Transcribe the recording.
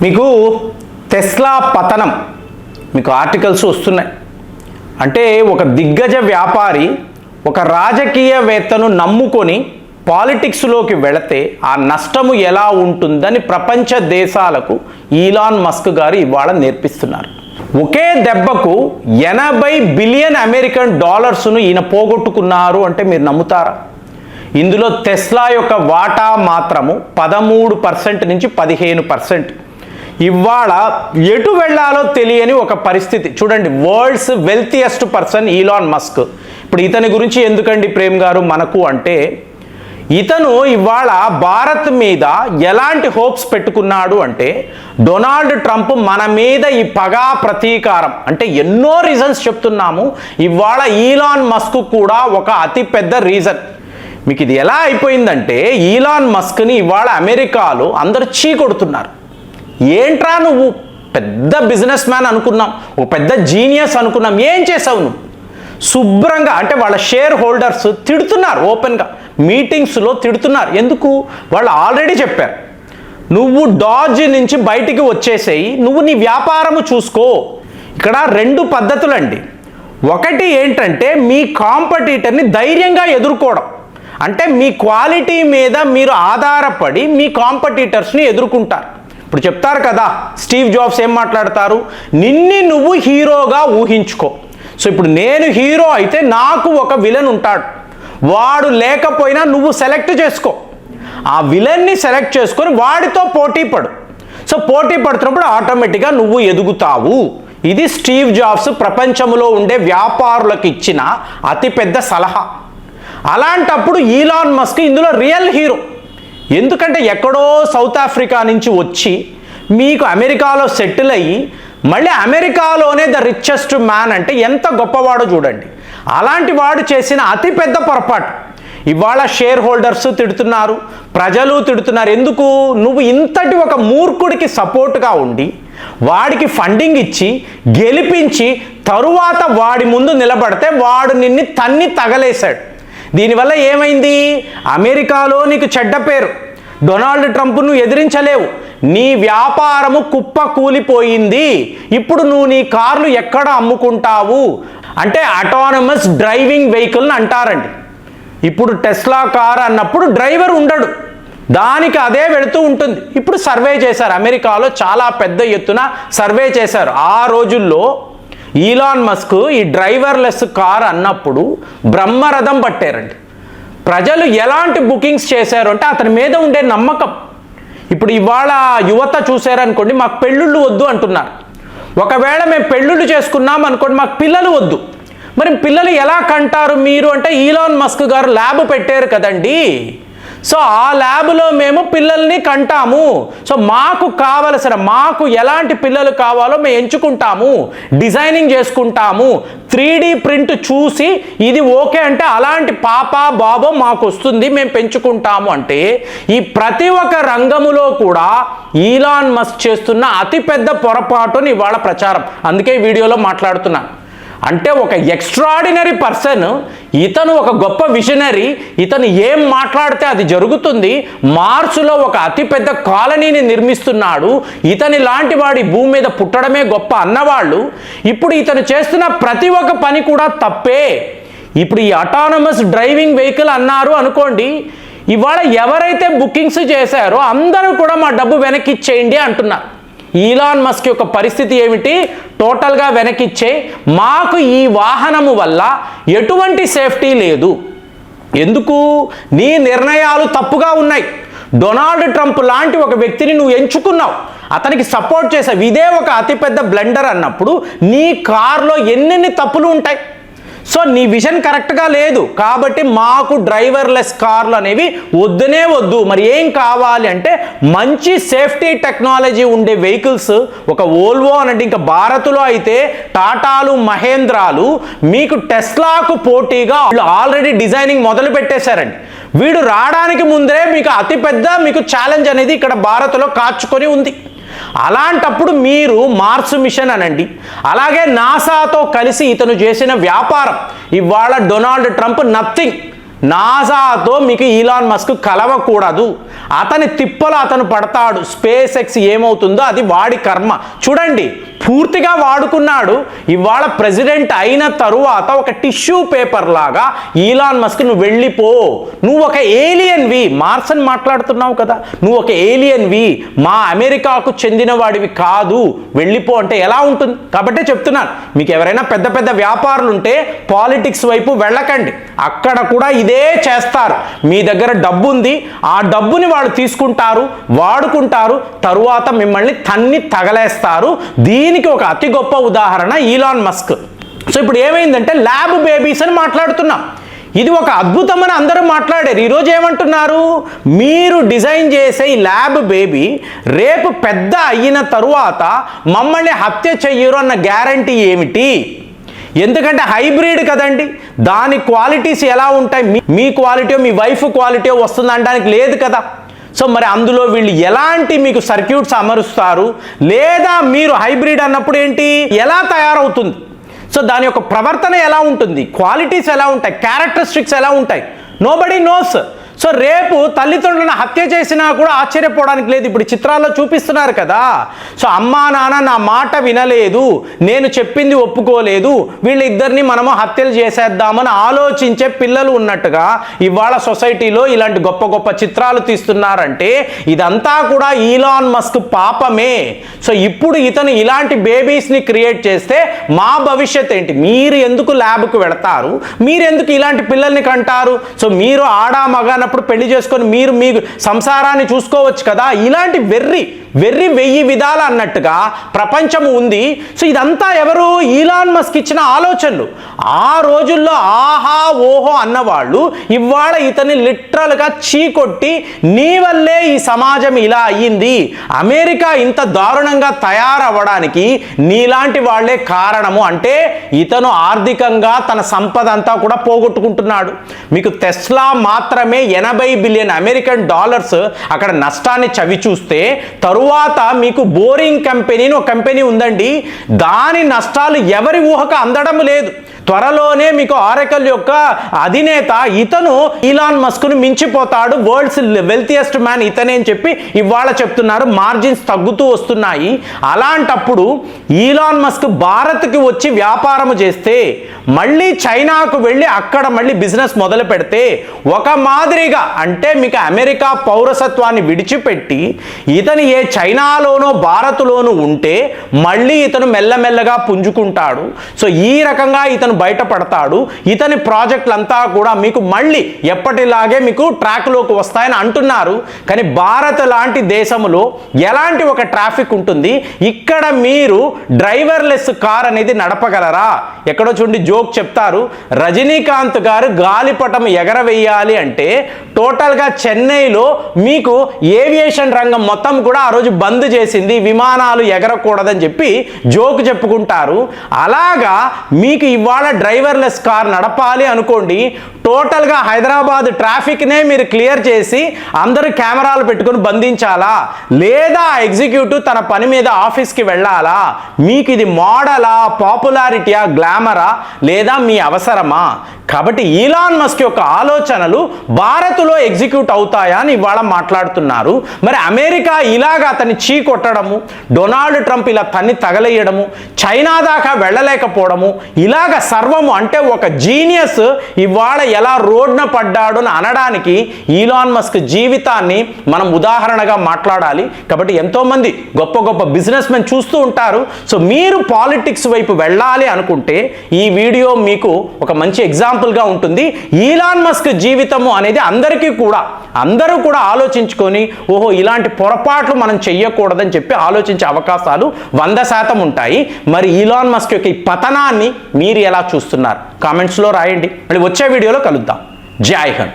మీకు టెస్లా పతనం మీకు ఆర్టికల్స్ వస్తున్నాయి. అంటే ఒక దిగ్గజ వ్యాపారి ఒక రాజకీయవేత్తను నమ్ముకొని పాలిటిక్స్లోకి వెళితే ఆ నష్టము ఎలా ఉంటుందని ప్రపంచ దేశాలకు ఈలాన్ మస్క్ గారు ఇవాళ నేర్పిస్తున్నారు. ఒకే దెబ్బకు 80 బిలియన్ అమెరికన్ డాలర్స్ను ఈయన పోగొట్టుకున్నారు అంటే మీరు నమ్ముతారా? ఇందులో టెస్లా యొక్క వాటా మాత్రము 13% నుంచి 15%. ఇవాళ ఎటు వెళ్ళాలో తెలియని ఒక పరిస్థితి. చూడండి, world's wealthiest person Elon Musk. ఇప్పుడు ఇతని గురించి ఎందుకండి ప్రేమ్ గారు మనకు అంటే, ఇతను ఇవాళ భారత్ మీద ఎలాంటి హోప్స్ పెట్టుకున్నాడు అంటే, డొనాల్డ్ ట్రంప్ మన మీద ఈ పగా ప్రతీకారం అంటే ఎన్నో రీజన్స్ చెప్తున్నాము, ఇవాళ ఈలాన్ మస్క్ కూడా ఒక అతిపెద్ద రీజన్. మీకు ఇది ఎలా అయిపోయిందంటే, ఈలాన్ మస్క్ని ఇవాళ అమెరికాలో అందరూ చీకొడుతున్నారు. ఏంట్రా నువ్వు పెద్ద బిజినెస్ మ్యాన్ అనుకున్నాం, ఒక పెద్ద జీనియస్ అనుకున్నాం, ఏం చేసావు నువ్వు? శుభ్రంగా అంటే వాళ్ళ షేర్ హోల్డర్స్ తిడుతున్నారు, ఓపెన్గా మీటింగ్స్లో తిడుతున్నారు. ఎందుకు? వాళ్ళు ఆల్రెడీ చెప్పారు, నువ్వు డాజ్ నుంచి బయటికి వచ్చేసేయి, నువ్వు నీ వ్యాపారము చూసుకో. ఇక్కడ 2 పద్ధతులండి. ఒకటి ఏంటంటే మీ కాంపిటీటర్ని ధైర్యంగా ఎదుర్కోవడం, అంటే మీ క్వాలిటీ మీద మీరు ఆధారపడి మీ కాంపిటీటర్స్ని ఎదుర్కొంటారు. ఇప్పుడు చెప్తారు కదా, స్టీవ్ జాబ్స్ ఏం మాట్లాడతారు, నిన్ని నువ్వు హీరోగా ఊహించుకో. సో ఇప్పుడు నేను హీరో అయితే నాకు ఒక విలన్ ఉంటాడు, వాడు లేకపోయినా నువ్వు సెలెక్ట్ చేసుకో, ఆ విలన్ని సెలెక్ట్ చేసుకొని వాడితో పోటీ పడు. సో పోటీ పడుతున్నప్పుడు ఆటోమేటిక్గా నువ్వు ఎదుగుతావు. ఇది స్టీవ్ జాబ్స్ ప్రపంచంలో ఉండే వ్యాపారులకు ఇచ్చిన అతిపెద్ద సలహా. అలాంటప్పుడు ఈలాన్ మస్క్ ఇందులో రియల్ హీరో. ఎందుకంటే ఎక్కడో సౌత్ ఆఫ్రికా నుంచి వచ్చి మీకు అమెరికాలో సెటిల్ అయ్యి మళ్ళీ అమెరికాలోనే ద రిచెస్ట్ మ్యాన్ అంటే ఎంత గొప్పవాడో చూడండి. అలాంటి వాడు చేసిన అతిపెద్ద పొరపాటు. ఇవాళ షేర్ హోల్డర్స్ తిడుతున్నారు, ప్రజలు తిడుతున్నారు. ఎందుకు? నువ్వు ఇంతటి ఒక మూర్ఖుడికి సపోర్ట్గా ఉండి వాడికి ఫండింగ్ ఇచ్చి గెలిపించి తరువాత వాడి ముందు నిలబడితే వాడు నిన్ను తన్ని తగలేశాడు. దీనివల్ల ఏమైంది? అమెరికాలో నీకు చెడ్డ పేరు, డొనాల్డ్ ట్రంప్ను ఎదిరించలేవు, నీ వ్యాపారము కుప్ప కూలిపోయింది. ఇప్పుడు నువ్వు నీ కార్లు ఎక్కడ అమ్ముకుంటావు అంటే అటానమస్ డ్రైవింగ్ వెహికల్ని అంటారండి. ఇప్పుడు టెస్లా కార్ అన్నప్పుడు డ్రైవర్ ఉండడు, దానికి అదే వెళుతూ ఉంటుంది. ఇప్పుడు సర్వే చేశారు, అమెరికాలో చాలా పెద్ద ఎత్తున సర్వే చేశారు. ఆ రోజుల్లో ఈలాన్ మస్క్ ఈ డ్రైవర్లెస్ కార్ అన్నప్పుడు బ్రహ్మరథం పట్టారండి. ప్రజలు ఎలాంటి బుకింగ్స్ చేశారు అంటే అతని మీద ఉండే నమ్మకం. ఇప్పుడు ఇవాళ యువత చూశారనుకోండి, మాకు పెళ్ళిళ్ళు వద్దు అంటున్నారు. ఒకవేళ మేము పెళ్ళిళ్ళు చేసుకున్నాం అనుకోండి, మాకు పిల్లలు వద్దు. మరి పిల్లలు ఎలా కంటారు మీరు అంటే, ఈలాన్ మస్క్ గారు ల్యాబ్ పెట్టారు కదండి, సో ఆ ల్యాబ్లో మేము పిల్లల్ని కంటాము. సో మాకు ఎలాంటి పిల్లలు కావాలో మేము ఎంచుకుంటాము, డిజైనింగ్ చేసుకుంటాము, 3D ప్రింట్ చూసి ఇది ఓకే అంటే అలాంటి పాప బాబో మాకు వస్తుంది, మేము పెంచుకుంటాము. అంటే ఈ ప్రతి ఒక్క రంగములో కూడా ఈలాన్ మస్క్ చేస్తున్న అతిపెద్ద పొరపాటుని ఇవాళ ప్రచారం. అందుకే ఈ వీడియోలో మాట్లాడుతున్నాను. అంటే ఒక ఎక్స్ట్రాడినరీ పర్సన్, ఇతను ఒక గొప్ప విజనరీ, ఇతను ఏం మాట్లాడితే అది జరుగుతుంది. మార్సులో ఒక అతిపెద్ద కాలనీని నిర్మిస్తున్నాడు. ఇతని లాంటి వాడి భూమి మీద పుట్టడమే గొప్ప అన్నవాళ్ళు ఇప్పుడు ఇతను చేస్తున్న ప్రతి ఒక్క పని కూడా తప్పే. ఇప్పుడు ఈ అటానమస్ డ్రైవింగ్ వెహికల్ అన్నారు అనుకోండి, ఇవాళ ఎవరైతే బుకింగ్స్ చేశారో అందరూ కూడా మా డబ్బు వెనక్కి ఇచ్చేయండి అంటున్నారు. ఈలాన్ మస్క్ యొక్క పరిస్థితి ఏమిటి? టోటల్గా వెనకిచ్చే, మాకు ఈ వాహనము వల్ల ఎటువంటి సేఫ్టీ లేదు. ఎందుకు? నీ నిర్ణయాలు తప్పుగా ఉన్నాయి. డొనాల్డ్ ట్రంప్ లాంటి ఒక వ్యక్తిని నువ్వు ఎంచుకున్నావు, అతనికి సపోర్ట్ చేసావు, ఇదే ఒక అతిపెద్ద బ్లండర్ అన్నప్పుడు నీ కార్లో ఎన్నెన్ని తప్పులు ఉంటాయి. సో నీ విజన్ కరెక్ట్గా లేదు కాబట్టి మాకు డ్రైవర్లెస్ కార్లు అనేవి వద్దునే వద్దు. మరి ఏం కావాలి అంటే మంచి సేఫ్టీ టెక్నాలజీ ఉండే వెహికల్స్, ఒక వోల్వో అనంటే ఇంకా భారత్లో అయితే టాటాలు మహేంద్రాలు మీకు టెస్లాకు పోటీగా ఆల్రెడీ డిజైనింగ్ మొదలు పెట్టేశారండి. వీడు రావడానికి ముందే మీకు అతిపెద్ద మీకు ఛాలెంజ్ అనేది ఇక్కడ భారత్లో కాచుకొని ఉంది. అలాంటప్పుడు మీరు మార్స్ మిషన్ అనండి, అలాగే నాసాతో కలిసి ఇతను చేసిన వ్యాపారం, ఇవాళ డొనాల్డ్ ట్రంప్ నథింగ్. నాసాతో మీకు ఈలాన్ మస్క్ కలవకూడదు. అతని తిప్పలు అతను పడతాడు. స్పేస్ ఎక్స్ ఏమవుతుందో అది వాడి కర్మ. చూడండి, పూర్తిగా వాడుకున్నాడు. ఇవాళ ప్రెసిడెంట్ అయిన తరువాత ఒక టిష్యూ పేపర్ లాగా ఈలాన్ మస్క్ నువ్వు వెళ్ళిపో, నువ్వు ఒక ఏలియన్వి, మార్స్ అని మాట్లాడుతున్నావు కదా, నువ్వు ఒక ఏలియన్వి, మా అమెరికాకు చెందిన వాడివి కాదు, వెళ్ళిపో అంటే ఎలా ఉంటుంది? కాబట్టే చెప్తున్నాను, మీకు ఎవరైనా పెద్ద పెద్ద వ్యాపారులు ఉంటే పాలిటిక్స్ వైపు వెళ్ళకండి. అక్కడ కూడా ఇదే చేస్తారు. మీ దగ్గర డబ్బు ఉంది, ఆ డబ్బుని వాళ్ళు తీసుకుంటారు, వాడుకుంటారు, తరువాత మిమ్మల్ని తన్ని తగలేస్తారు. దీనికి ఒక అతి గొప్ప ఉదాహరణ ఈలాన్ మస్క్. సో ఇప్పుడు ఏమైందంటే ల్యాబ్ బేబీస్ అని మాట్లాడుతున్నాం. ఇది ఒక అద్భుతమని అందరూ మాట్లాడారు. ఈరోజు ఏమంటున్నారు, మీరు డిజైన్ చేసే ఈ ల్యాబ్ బేబీ రేపు పెద్ద అయిన తరువాత మమ్మల్ని హత్య చెయ్యరు అన్న గ్యారంటీ ఏమిటి? ఎందుకంటే హైబ్రిడ్ కదండి, దాని క్వాలిటీస్ ఎలా ఉంటాయి, మీ క్వాలిటీ మీ వైఫ్ క్వాలిటీ వస్తుంది అనడానికి లేదు కదా. సో మరి అందులో వీళ్ళు ఎలాంటి మీకు సర్క్యూట్స్ అమరుస్తారు, లేదా మీరు హైబ్రిడ్ అన్నప్పుడు ఏంటి, ఎలా తయారవుతుంది, సో దాని యొక్క ప్రవర్తన ఎలా ఉంటుంది, క్వాలిటీస్ ఎలా ఉంటాయి, క్యారెక్టరిస్టిక్స్ ఎలా ఉంటాయి, నోబడీ నోస్. సో రేపు తల్లిదండ్రులను హత్య చేసినా కూడా ఆశ్చర్యపోవడానికి లేదు. ఇప్పుడు చిత్రాల్లో చూపిస్తున్నారు కదా. సో అమ్మా నాన్న నా మాట వినలేదు, నేను చెప్పింది ఒప్పుకోలేదు, వీళ్ళిద్దరిని మనము హత్యలు చేసేద్దామని ఆలోచించే పిల్లలు ఉన్నట్టుగా ఇవాళ సొసైటీలో ఇలాంటి గొప్ప గొప్ప చిత్రాలు తీస్తున్నారంటే ఇదంతా కూడా ఈలాన్ మస్క్ పాపమే. సో ఇప్పుడు ఇతను ఇలాంటి బేబీస్ని క్రియేట్ చేస్తే మా భవిష్యత్ ఏంటి? మీరు ఎందుకు ల్యాబ్కు వెళతారు? మీరు ఎందుకు ఇలాంటి పిల్లల్ని కంటారు? సో మీరు ఆడా మగాన పెళ్లి చేసుకొని మీరు మీ సంసారాన్ని చూసుకోవచ్చు కదా. ఇలాంటి వెర్రి 1000 విధాలు అన్నట్టుగా ప్రపంచం ఉంది. సో ఇదంతా ఎవరు? ఈలాన్ మస్క్ ఇచ్చిన ఆలోచనలు. ఆ రోజుల్లో ఆహా ఓహో అన్నవాళ్ళు ఇవాళ ఇతన్ని లిటరల్గా చీకొట్టి నీ వల్లే ఈ సమాజం ఇలా అయ్యింది, అమెరికా ఇంత దారుణంగా తయారవ్వడానికి నీలాంటి వాళ్లే కారణము అంటే ఇతను ఆర్థికంగా తన సంపద అంతా కూడా పోగొట్టుకుంటున్నాడు. మీకు టెస్లా మాత్రమే $80 బిలియన్ అమెరికన్ డాలర్స్ అక్కడ నష్టాన్ని చవి చూస్తే తరువాత మీకు బోరింగ్ కంపెనీ ఒక కంపెనీ ఉందండి, దాని నష్టాలు ఎవరి ఊహకు అందడం లేదు. త్వరలోనే మీకు ఆరెకల్ యొక్క అధినేత ఇతను ఈలాన్ మస్క్ను మించిపోతాడు, వరల్డ్స్ వెల్తియెస్ట్ మ్యాన్ ఇతనే అని చెప్పి ఇవాళ చెప్తున్నారు. మార్జిన్స్ తగ్గుతూ వస్తున్నాయి. అలాంటప్పుడు ఈలాన్ మస్క్ భారత్కి వచ్చి వ్యాపారం చేస్తే మళ్ళీ చైనాకు వెళ్ళి అక్కడ మళ్ళీ బిజినెస్ మొదలు పెడితే ఒక మాదిరిగా అంటే మీకు అమెరికా పౌరసత్వాన్ని విడిచిపెట్టి ఇతను ఏ చైనాలోనో భారత్లోనూ ఉంటే మళ్ళీ ఇతను మెల్లమెల్లగా పుంజుకుంటాడు. సో ఈ రకంగా ఇతను బయటపడతాడు. ఇతని ప్రాజెక్టులంతా కూడా మీకు మళ్ళీ ఎప్పటిలాగే మీకు ట్రాక్లోకి వస్తాయని అంటున్నారు. కానీ భారత్ లాంటి దేశంలో ఎలాంటి ఒక ట్రాఫిక్ ఉంటుంది? ఇక్కడ మీరు డ్రైవర్లెస్ కార్ అనేది నడపగలరా? ఎక్కడో చూడండి జోక్ చెప్తారు, రజనీకాంత్ గారు గాలిపటం ఎగరవేయాలి అంటే టోటల్గా చెన్నైలో మీకు ఏవియేషన్ రంగం మొత్తం కూడా ఆ రోజు బంద్ చేసింది, విమానాలు ఎగరకూడదని చెప్పి జోక్ చెప్పుకుంటారు. అలాగా మీకు ఇవాళ డ్రైవర్లెస్ కార్ నడపాలి అనుకోండి, టోటల్గా హైదరాబాద్ ట్రాఫిక్నే మీరు క్లియర్ చేసి అందరూ కెమెరాలు పెట్టుకుని బంధించాలా, లేదా ఎగ్జిక్యూటివ్ తన పని మీద ఆఫీస్కి వెళ్ళాలా? మీకు ఇది మోడలా, పాపులారిటీయా, గ్లామరా, లేదా మీ అవసరమా? కాబట్టి ఈలాన్ మస్క్ యొక్క ఆలోచనలు భారత్లో ఎగ్జిక్యూట్ అవుతాయా అని ఇవాళ మాట్లాడుతున్నారు. మరి అమెరికా ఇలాగ అతన్ని చీకొట్టడము, డొనాల్డ్ ట్రంప్ ఇలా తన్ని తగలేయడము, చైనా దాకా వెళ్ళలేకపోవడము, ఇలాగ సర్వము అంటే ఒక జీనియస్ ఇవాళ ఎలా రోడ్న పడ్డాడు అని అనడానికి ఈలాన్ మస్క్ జీవితాన్ని మనం ఉదాహరణగా మాట్లాడాలి. కాబట్టి ఎంతోమంది గొప్ప గొప్ప బిజినెస్ మెన్ చూస్తూ ఉంటారు. సో మీరు పాలిటిక్స్ వైపు వెళ్ళాలి అనుకుంటే ఈ వీడియో మీకు ఒక మంచి ఎగ్జాంపుల్గా ఉంటుంది. ఈలాన్ మస్క్ జీవితము అనేది అందరూ కూడా ఆలోచించుకొని ఓహో ఇలాంటి పొరపాట్లు మనం చెయ్యకూడదని చెప్పి ఆలోచించే అవకాశాలు 100% ఉంటాయి. మరి ఈలాన్ మస్క్ యొక్క ఈ పతనాన్ని మీరు ఎలా చూస్తున్నారు? కామెంట్స్లో రాయండి. మళ్ళీ వచ్చే వీడియోలో కలుద్దాం. జై హింద్.